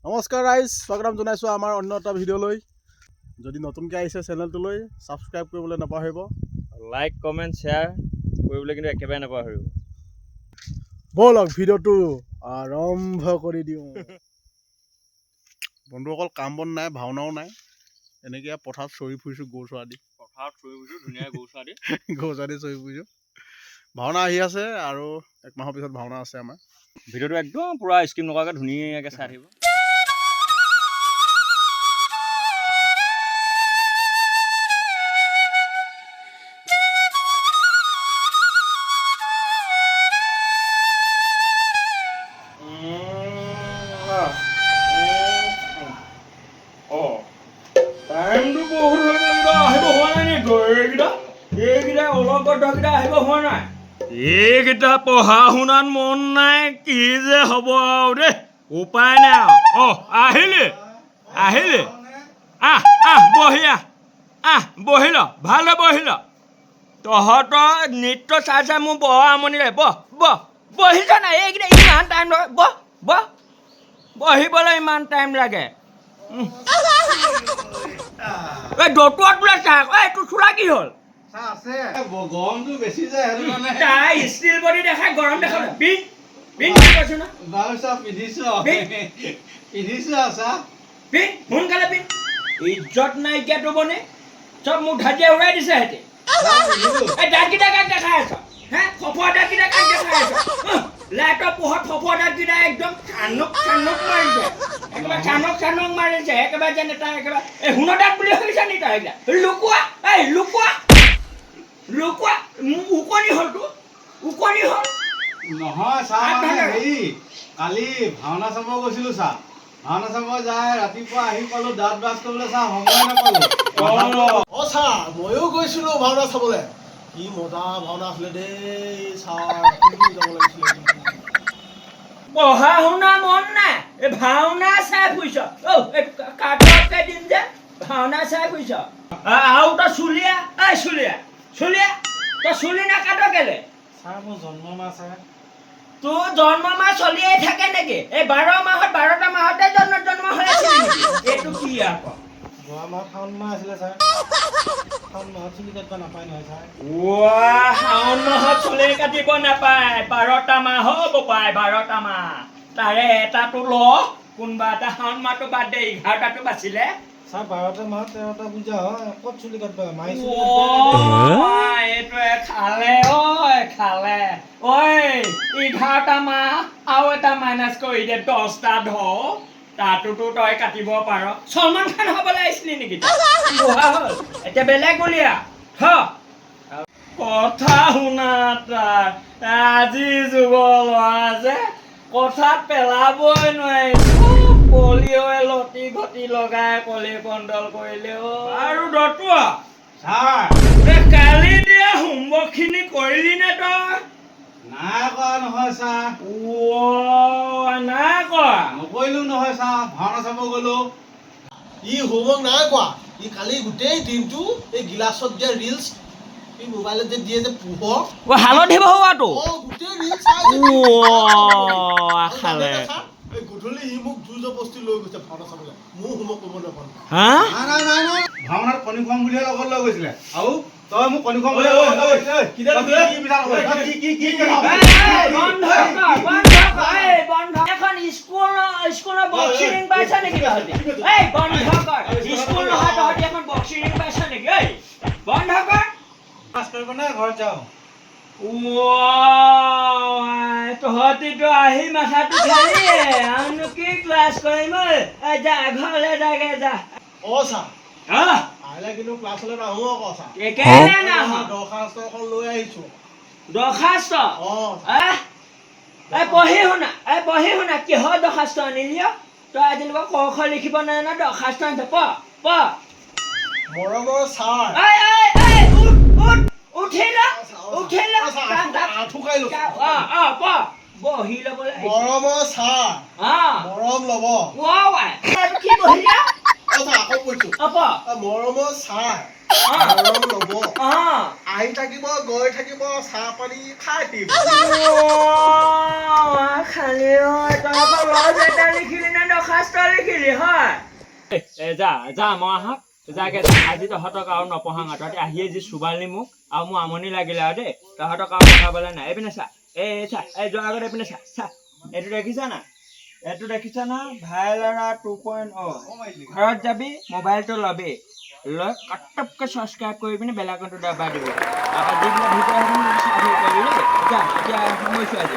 নমস্কাৰ ৰাইজ, স্বাগতম জনাইছোঁ আমাৰ অন্য এটা ভিডিঅ'লৈ। যদি নতুনকৈ আহিছে চেনেলটোলৈ ছাবস্ক্ৰাইব কৰিবলৈ নাপাহৰিব, লাইক কমেণ্ট শ্বেয়াৰ কৰিবলৈ কিন্তু একেবাৰে নাপাহৰিব। ব'লক ভিডিঅ'টো আৰম্ভ কৰি দিওঁ। বন্ধুসকল, কাম বন নাই, ভাওনাও নাই, এনেকৈ পথাৰত চৰি ফুৰিছোঁ গৰু চৰা দি। পথাৰত চৰি ফুৰিছোঁ ধুনীয়া গৰু চৰা দি গৰু চৰা দি চৰি ফুৰিছোঁ। ভাওনা আহি আছে আৰু 1 মাহৰ পিছত ভাওনা আছে আমাৰ। ভিডিঅ'টো একদম পুৰা স্কিপ নকৰাকৈ ধুনীয়াকৈ চাই থাকিব। টাইমটো বহুত হৈ গ'ল, আহিব হোৱা নাই নি? এইকেইটা অলপবদ্ধকেইটা আহিব হোৱা নাই। এইকেইটা পঢ়া শুনাত মন নাই, কি যে হ'ব আৰু দেই, উপায় নাই আৰু। আহিলে বহি ল, ভালদৰে বহি ল। তহঁতৰ নৃত্য চাই চাই মোৰ বৰ আমনি লাগে। বহিছ নাই? এইকেইটা ইমান টাইম লাগে, বহিবলৈ ইমান টাইম লাগে। এই দতুৱাত বোলে চাহ, তোৰ চোলা কি হ'ল? গৰমটো বেছি যায় সেইটো কাৰণে তাই ষ্টিল বডি দেখাই গৰম দেখা কৈছো না। বাৰু চাহ পিন্ধিছো চাহ সোনকালে পিন্ধ। ইজ্জত নাইকিয়াটো বনে চব মোক ধাজিয়া উৰাই দিছে সিহঁতে। এই দাঁতকেইটা কাক দেখাই আছ? ফফুৱা দাঁতকেইটা কাক দেখাই আছ? লাইটৰ পোহৰত ফফুৱা দাঁতকেইটা একদম চানুক মাৰিছে, একেবাৰে চানুক মাৰিছে, একেবাৰে যেন এটা একেবাৰে এই হুনৰ দাঁত বুলি ভাবিছা নি তই? লুকুৱা উকনি হ'লতো, উকনি হ'ল নহয় চাহ। হেৰি কালি ভাওনা চাব গৈছিলো চাহ, ভাওনা চাব যায় ৰাতিপুৱা আহি পালো, দাঁত ব্ৰাছ কৰিবলৈ চাহ সময় নাপালো। ছাৰ, ময়ো গৈছিলোঁ ভাওনা চাবলৈ। কি মজা ভাওনা আছিলে দেই ছাৰ, যাব লাগিছিলে। পঢ়া শুনা মন নাই, এই ভাওনা চাই ফুৰিছ। কাটকে দিম যে ভাওনা চাই ফুৰিছ। আৰু তই চুলিয়া তই চুলি নাকাট কেলে? ছাৰ মোৰ জন্ম মাহ ছাৰ। তোৰ জন্ম মাহ চলিয়েই থাকে নেকি? এই 12 মাহত 12টা মাহতে জন্ম হৈ আছিল নেকি? এইটো কি আকৌ? যোৱা মাহত শাওণ মাহ আছিলে ছাৰ, শাওণ মাহত চুলি কাটিব নাপায় নহয় ছাৰ। শাওণ মাহত চুলি কাটিব নাপায়, 12টা মাহ হ'ব পায়, 12টা মাহ। তাৰে এটাটো ল, কোনোবা এটা শাওণ মাহটো বাদ দে, 11টাটো বাচিলে। ছাৰ 12টা মাহত 13টা পূজা হয়, ক'ত চুলি কাটিব? মাই এইটোৱে খালে 11টা মাহ আৰু এটা মাইনাছ কৰি দে, 10টা ধৰ, তাতোতো তই কাটিব পাৰ। সলমান খান হ'বলৈ আহিছিলি নেকি? বুঢ়া হ'ল এতিয়া বেলেগ উলিয়া। কথা শুনা তাৰ, আজি যুগৰ ল'ৰা যে কথাত পেলাবই নোৱাৰি, পলিঅ'য়ে লতি ঘটি লগাই কলি কণ্ডল কৰিলে। আৰু দতুৱা ছাৰ কালি দিয়া হোমৱৰ্কখিনি কৰিলি নে তই? নাই কৰা নহয় ছাৰ। নাই কৰা? নকৰিলো নহয় ছাৰ, ভাওনা চাব গলো। ই হোমৱৰ্ক নাই কোৱা, ই কালি গোটেই দিনটো এই গিলাচত দিয়া ৰিলছ, এই মোবাইলত যে দিয়ে যে পোহৰ, হালধি বহুৱাটো গোটেই ৰিলছ চাই খালে। এই গধূলি ই মোক জোৰ জবস্তি লৈ গৈছে ভাওনা চাবলৈ, মোৰ হোমৱৰ্ক কৰিব নাপালো। নাই ভাওনাত কণী খুৱাম বুলিহে লগত লৈ গৈছিলে, আৰু তই মোক কণী খুৱাম বুলি স্কুলৰ বক্সিং পাইছা নেকি? বন্ধ কৰ, স্কুল নহয় তহঁতি এখন বক্সিং পাইছা নেকি? বন্ধ কৰ। ক্লাছ কৰিব নে ঘৰত যাওঁ? তহঁতিতো আহি মাথাটো খালিয়ে, আমিনো কি ক্লাছ কৰিম? যা ঘৰলৈ যাগে যা। ছাৰ, আহিলে কিন্তু ক্লাছলৈ নাহো আকৌ ছাৰ। কেলে নাহ? দৰখাস্ত এখন লৈ আহিছো। দৰখাস্ত? পঢ়ি শুনা, কিহৰ দৰখাস্ত আনিলি? তই আজিলৈকে ক খ লিখিব নাই ন, দৰখাস্ত আনিছ? মৰমৰ ছাৰ, বহি ল'বলৈ মৰমৰ ছাৰ, মৰম ল'ব। কি বহিলা? ছাৰ আকৌ কৈছো অপ মৰমৰ ছাৰ অ মৰম ল'ব অ আহি থাকিব গৈ থাকিব চাহ পানী খাই থাকিব খালি তই আকৌ লজ এটা লিখিলি নে দৰ্খাস্ত লিখিলি হয় যা মই আহক যাকে আজি তহঁতক আৰু নপঢ়াং তহঁতে আহিয়ে যি চুবালি মোক আৰু মোৰ আমনি লাগিলে আৰু দেই তহঁতক আৰু পঢ়াবলৈ নাই এইপিনে চা চা এই যোৱাৰ আগত এইপিনে চা এইটো দেখিছা না ভাইলাৰা 2.0 ঘৰত যাবি মোবাইলটো ল'বি লৈ কটপকৈ ছাবস্ক্ৰাইব কৰি পিনে বেল আইকনটো দবাই দিবি তাৰপৰা যিবিলাক ভিডিঅ' আহিব চাই থাকিব পাৰিবি দেই যা এতিয়া সামৰিছোঁ আজি